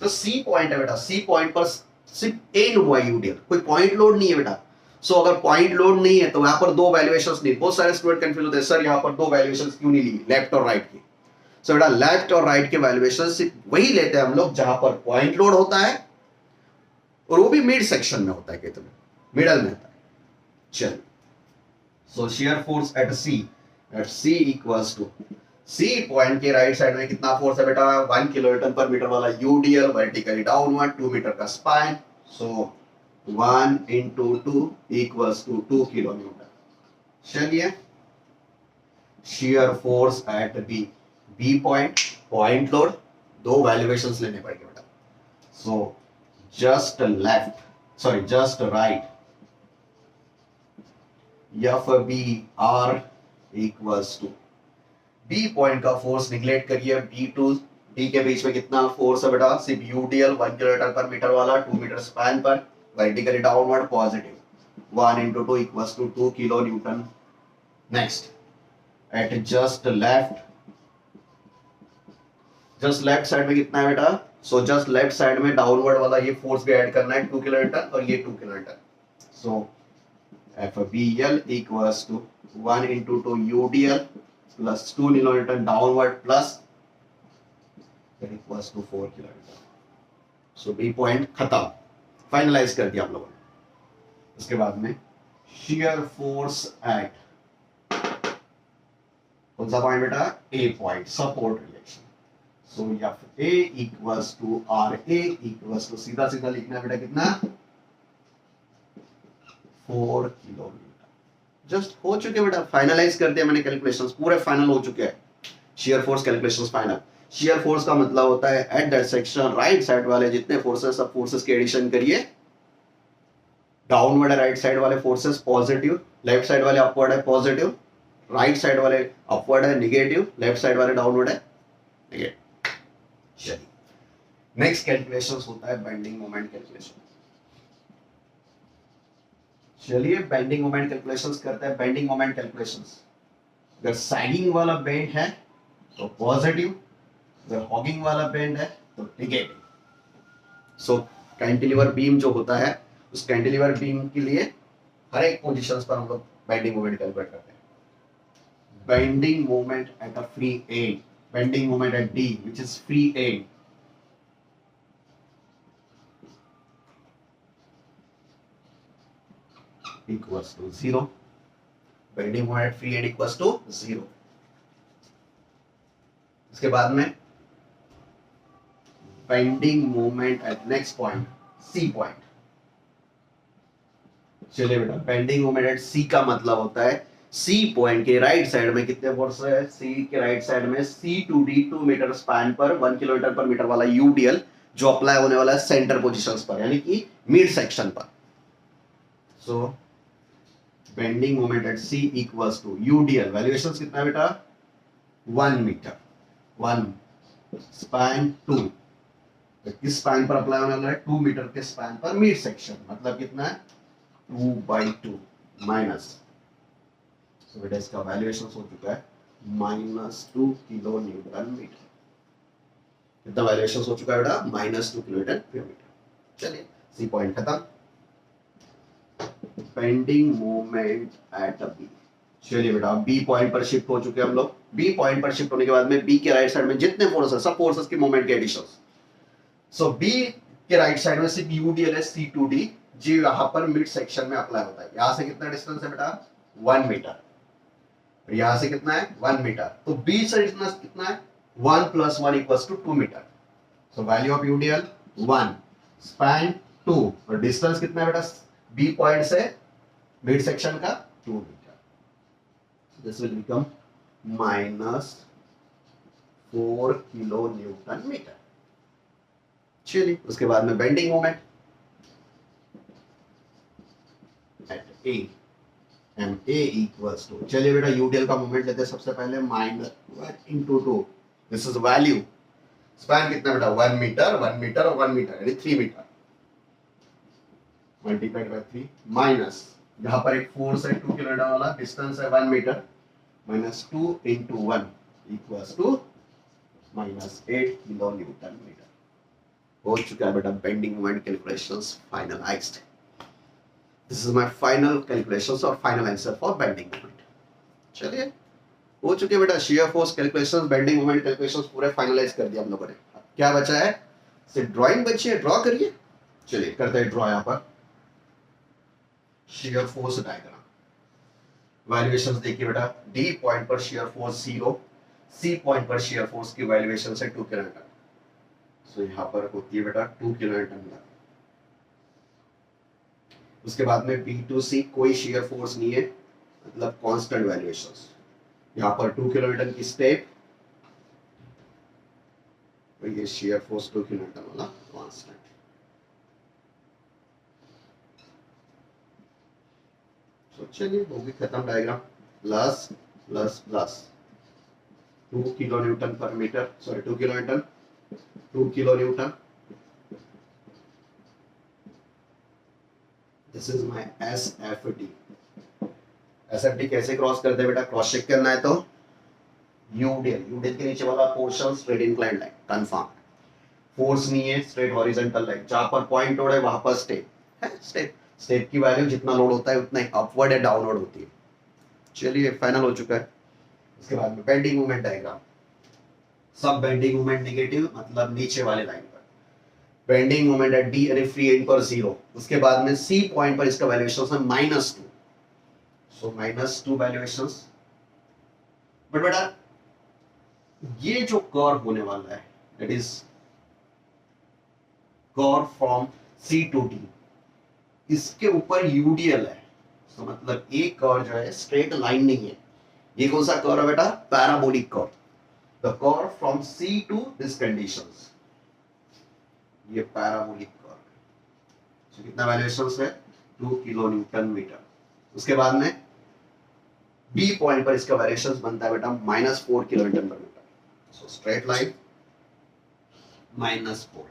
Speaker 1: तो सी पॉइंट है बेटा, सी पॉइंट पर सिर्फ एन हुआ यूडीएल, कोई पॉइंट लोड नहीं है बेटा। सो अगर पॉइंट लोड नहीं है तो यहां पर दो वैल्यूएशंस नहीं। बहुत सारे स्टूडेंट कंफ्यूज होते हैं, सर यहां पर दो वैल्यूएशंस क्यों नहीं ली, लेफ्ट और राइट की। सो बेटा लेफ्ट और राइट के वैल्यूएशन सिर्फ वही लेते हैं हम लोग जहां पर पॉइंट लोड होता है, और वो भी मिड सेक्शन में होता है, कहते हैं मिडल में होता है। चलिए, so shear force at C equals to, C point के राइट साइड में कितना फोर्स है बेटा, 1 किलो न्यूटन पर मीटर वाला यूडीएल वर्टिकली डाउनवर्ड, 2 मीटर का span, so 1 into 2 equals to 2 kilo newton. चलिए, shear force at B, B point, point load, दो वैल्यूएशंस लेने पड़ेंगे बेटा। So just left, sorry just right, F B R equals to, B point का force neglect करिए, B to D के बीच में कितना फोर्स है बेटा, सिर्फ यूडीएल 1 किलो न्यूटन पर मीटर वाला, 2 मीटर स्पैन पर, vertically downward positive, 1 into 2 equals to 2 kilo newton. Next, at just left side में कितना है बेटा, सो जस्ट लेफ्ट साइड में डाउनवर्ड वाला ये फोर्स भी ऐड करना है, 2 किलो न्यूटन और ये 2 kilo newton. So F B L equals to 1 into 2 UDL plus 2 kilo newton downward plus equals to 4 kilo newton. So B point खत्म, finalise कर दिया हम लोगों ने। उसके बाद में शियर फोर्स एट कौन सा पॉइंट बेटा, A point, support relation. So F A equals to R A equals to, सीधा सीधा लिखना बेटा कितना, 4 किलो न्यूटन। जस्ट हो चुके बेटा, फाइनलाइज कर दिया मैंने, कैलकुलेशंस पूरे फाइनल हो चुके हैं। Shear force calculations final. Shear force का मतलब होता है at that section right side वाले जितने फोर्सेस, सब फोर्सेस के एडिशन करिए। डाउनवर्ड है राइट साइड वाले फोर्सेस पॉजिटिव, लेफ्ट साइड वाले अपवर्ड है पॉजिटिव, राइट साइड वाले अपवर्ड है निगेटिव, लेफ्ट साइड वाले डाउनवर्ड है निगेटिव। चलिए, नेक्स्ट कैलकुलेशंस होता है बेंडिंग मोमेंट कैलकुलेशन। चलिए बेंडिंग मोमेंट कैलकुलेशंस करते हैं। बेंडिंग मोमेंट कैलकुलेशंस, अगर सैगिंग वाला बेंड है तो पॉजिटिव, अगर हॉगिंग वाला बेंड है तो नेगेटिव। सो कैंटिलीवर बीम जो होता है, उस कैंटिलीवर बीम के लिए हर एक पोजीशंस पर हम लोग बेंडिंग मोमेंट कैलकुलेट करते हैं। Bending moment at a free end, bending moment at D which is free end, equals to 0। Bending moment at free end equals to 0। इसके बाद में bending moment at next point C point. चलिए बेटा, bending moment at सी का मतलब होता है सी point के राइट साइड में कितने फोर्स है, सी के राइट साइड में C2D 2 मीटर स्पैन पर 1 किलोमीटर पर मीटर वाला यूडीएल जो अप्लाई होने वाला है सेंटर पोजीशंस पर, यानी कि मिड सेक्शन पर। So bending moment at C equals to UDL, valuations कितना है बेटा, 1 मीटर, 1 स्पैन 2, किस स्पैन पर अप्लाई होने वाला है, 2 मीटर के स्पैन पर मिड सेक्शन, मतलब कितना है 2/2 माइनस, सो बेटा इसका वैल्यूएशन हो चुका है -2 किलो न्यूटन मीटर। कितना वैल्यूएशन हो चुका है बेटा, -2 किलो न्यूटन मीटर। चलिए सी पॉइंट खत्म। बेंडिंग मोमेंट एट बी, चलिए बेटा बी पॉइंट पर शिफ्ट हो चुके हैं हम लोग। बी पॉइंट पर शिफ्ट होने के बाद में बी के राइट साइड में जितने फोर्स है सब फोर्सेस की मोमेंट के एडिशन। सो बी के राइट साइड में सिर्फ यूडीएल है C2D जी यहां पर मिड सेक्शन में अप्लाई होता है। यहां से कितना डिस्टेंस है बेटा, 1 मीटर, यहां से कितना है 1 मीटर, तो बी से डिस्टेंस कितना है 1 + 1 = 2 metre. So value of UDL 1, span 2, और डिस्टेंस कितना है बेटा बी पॉइंट से मिड सेक्शन का 2 metre. This will become -4 kilo newton metre. चलिए उसके बाद में bending moment at A MA equals to, चलिए बेटा यूडीएल का मोमेंट लेते हैं सबसे पहले -1 × 2, दिस इज वैल्यू। स्पैन कितना बेटा 1 मीटर, 1 मीटर और 1 मीटर यानी 3 मीटर, मल्टीप्लाइड बाय 3 माइनस यहां पर एक फोर्स है 2 किलोमीटर वाला, डिस्टेंस है 1 metre, -2 × 1 equals to -8 kilo newton metre. हो चुका है बेटा bending moment calculations finalised. This is my final calculations और final answer for bending moment. चलिए हो चुके बेटा shear force calculations, bending moment calculations पूरे फाइनलाइज कर दिया हम लोगों ने। क्या बचा है, सिर्फ ड्राइंग बची है, ड्रॉ करिए। चलिए करते हैं ड्रॉ। यहां पर शियर फोर्स डायग्राम, वैल्यूएशंस देखिए बेटा, डी पॉइंट पर शियर फोर्स 0, सी पॉइंट पर शियर फोर्स की वैल्यूएशन है 2 किलोन्यूटन। सो यहां पर होती है बेटा 2 किलोन्यूटन। उसके बाद में बी टू सी कोई शियर फोर्स नहीं है, मतलब कांस्टेंट वैल्यूएशंस। यहां पर 2 किलोन्यूटन की स्टेप, और ये शियर फोर्स 2 किलोन्यूटन वाला कांस्टेंट। तो चलिए वो भी खत्म diagram. Plus plus plus 2 kilo newton पर metre, sorry 2 kilo newton, 2 kilo newton. This is my SFD। SFD कैसे क्रॉस करते हैं बेटा, क्रॉस चेक करना है तो यूडीएल, यूडीएल के नीचे वाला portion straight inclined line, confirm. Force नहीं है, स्ट्रेट हॉरिजॉन्टल लाइन, जहां पर पॉइंट लोड है वहां पर स्टेप है। स्टेप स्टेप की वैल्यू जितना लोड होता है उतना ही अपवर्ड या डाउनवर्ड होती है। चलिए फाइनल हो चुका है। उसके बाद में बेंडिंग मोमेंट डायग्राम, सब बेंडिंग मोमेंट नेगेटिव, मतलब नीचे वाले लाइन पर। बेंडिंग मोमेंट एट डी यानी फ्री एंड पर 0। उसके बाद में सी पॉइंट पर इसका वैल्यूएशन है -2, सो -2 वैल्यूएशंस। बट बेटा ये जो कर्व होने वाला है that is curve from C to D, इसके ऊपर यूडीएल है, तो मतलब एक कर्व जो है स्ट्रेट लाइन नहीं है। ये कौन सा कर्व है बेटा, parabolic curve. The curve from C to this conditions, ये पैराबोलिक कर्व। तो कितना वैल्यूएशंस है 2 किलो न्यूटन मीटर। उसके बाद में बी पॉइंट पर इसका वैल्यूएशंस बनता है बेटा -4 किलो न्यूटन पर मीटर, सो स्ट्रेट लाइन -4।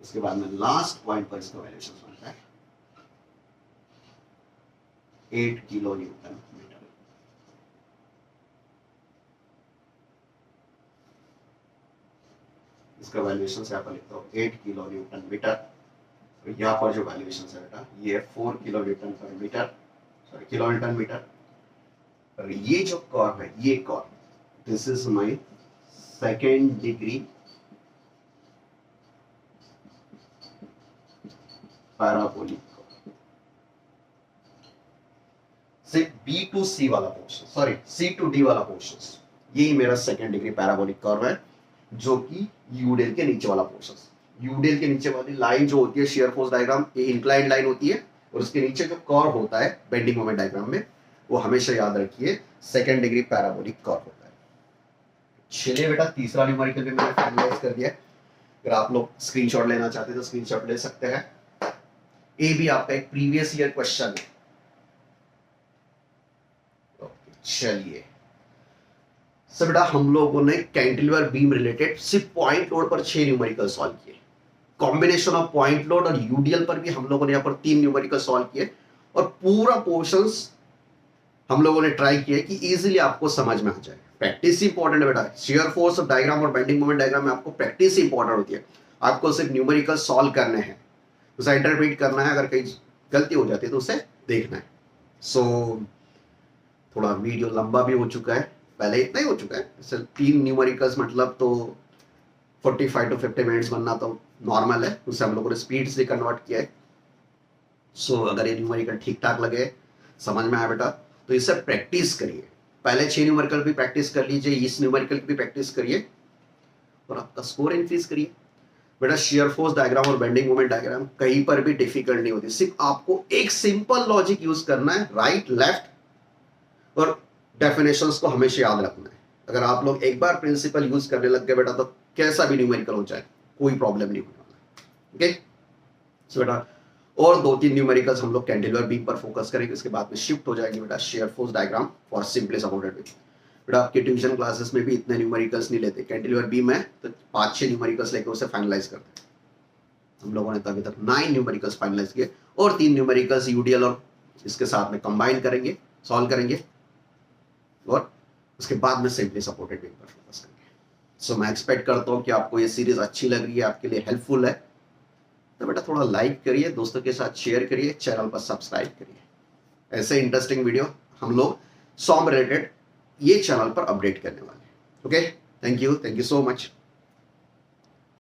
Speaker 1: उसके बाद में लास्ट पॉइंट पर इसका वैल्यूएशंस बनता है 8 किलो न्यूटन मीटर। इसका वैल्यूएशन यहाँ पर लिखता हूँ 8 किलो न्यूटन मीटर। तो यहाँ पर जो वैल्यूएशन है बेटा ये 4 किलो न्यूटन पर metre, sorry kilo newton metre. और ये जो कर्व है, ये curve, this is my second degree parabolic curve. सिर्फ बी टू सी वाला portion, sorry C to D वाला पोर्शन, यही मेरा सेकेंड डिग्री पैराबोलिक कर्व है, जो कि यूडेल के नीचे वाला पोर्शन। यूडेल के नीचे वाली लाइन जो होती है शियर फोर्स डायग्राम, ये इंक्लाइंड लाइन होती है, और उसके नीचे जो कर्व होता है बेंडिंग मोमेंट डायग्राम में, वो हमेशा याद रखिए सेकेंड डिग्री पैराबोलिक कर्व होता है। चलिए बेटा, तीसरा न्यूमेरिकल भी मैंने फाइनलाइज कर दिया। अगर आप लोग स्क्रीनशॉट लेना चाहते हैं तो स्क्रीनशॉट ले सकते हैं। ये भी आपका एक प्रीवियस ईयर क्वेश्चन है। चलिए सर बेटा, हम लोगों ने कैंटिलीवर बीम रिलेटेड सिर्फ पॉइंट लोड पर 6 न्यूमेरिकल सॉल्व किए। कॉम्बिनेशन ऑफ पॉइंट लोड और यूडीएल पर भी हम लोगों ने यहाँ पर 3 न्यूमेरिकल सॉल्व किए, और पूरा पोर्शंस हम लोगों ने ट्राई किया कि इजीली आपको समझ में आ जाए। प्रैक्टिस इंपॉर्टेंट है बेटा, शियर फोर्स डायग्राम और बेंडिंग मोमेंट डायग्राम में आपको प्रैक्टिस इंपॉर्टेंट होती है। आपको सिर्फ न्यूमेरिकल सॉल्व करने हैं, उसे इंटरप्रेट करना है, अगर कहीं गलती हो जाती है तो उसे देखना है। सो थोड़ा वीडियो लंबा भी हो चुका है, पहले इतना ही हो चुका है। सिर्फ 3 न्यूमेरिकल्स मतलब तो 45 to 50 मिनट्स बनना तो नॉर्मल है, उसे हम लोगों ने स्पीड से कन्वर्ट किया है। सो अगर ये न्यूमेरिकल ठीक ठाक लगे, समझ में आया बेटा, तो इससे प्रैक्टिस करिए। पहले 6 न्यूमेरिकल भी प्रैक्टिस कर लीजिए, इस न्यूमेरिकल की भी प्रैक्टिस करिए, और आपका स्कोर इंक्रीज करिए। बेटा शियर फोर्स डायग्राम और बेंडिंग मोमेंट डायग्राम कहीं पर भी डिफिकल्ट नहीं होती, सिर्फ आपको एक सिंपल लॉजिक यूज करना है, राइट लेफ्ट, और डेफिनेशंस को हमेशा याद रखना है। अगर आप लोग एक बार प्रिंसिपल यूज करने लग गए बेटा, तो कैसा भी न्यूमेरिकल हो जाए कोई प्रॉब्लम नहीं होने वाला। ओके, सो बेटा और 2-3 न्यूमेरिकल्स हम लोग कैंटिलीवर बीम पर फोकस करेंगे, उसके बाद में शिफ्ट हो जाएंगे बेटा shear force diagram for simply supported beam. बेटा आपके ट्यूशन क्लासेस में भी इतने न्यूमेरिकल्स नहीं लेते, कैंटिलीवर बीम है तो 5-6 न्यूमेरिकल्स लेकर उसे फाइनलाइज करते हैं। हम लोगों ने अभी तक 9 न्यूमेरिकल्स फाइनलाइज किए, और 3 न्यूमेरिकल्स यूडीएल और इसके साथ में कंबाइन करेंगे, सॉल्व करेंगे, और उसके बाद में सिंपली सपोर्टेड बीम पर फोकस करेंगे। सो मैं एक्सपेक्ट करता हूँ कि आपको ये सीरीज अच्छी लग रही है, आपके लिए हेल्पफुल है। तो बेटा थोड़ा लाइक करिए, दोस्तों के साथ शेयर करिए, चैनल पर सब्सक्राइब करिए। ऐसे इंटरेस्टिंग वीडियो हम लोग सॉम रिलेटेड ये चैनल पर अपडेट करने वाले हैं। Okay, thank you so much.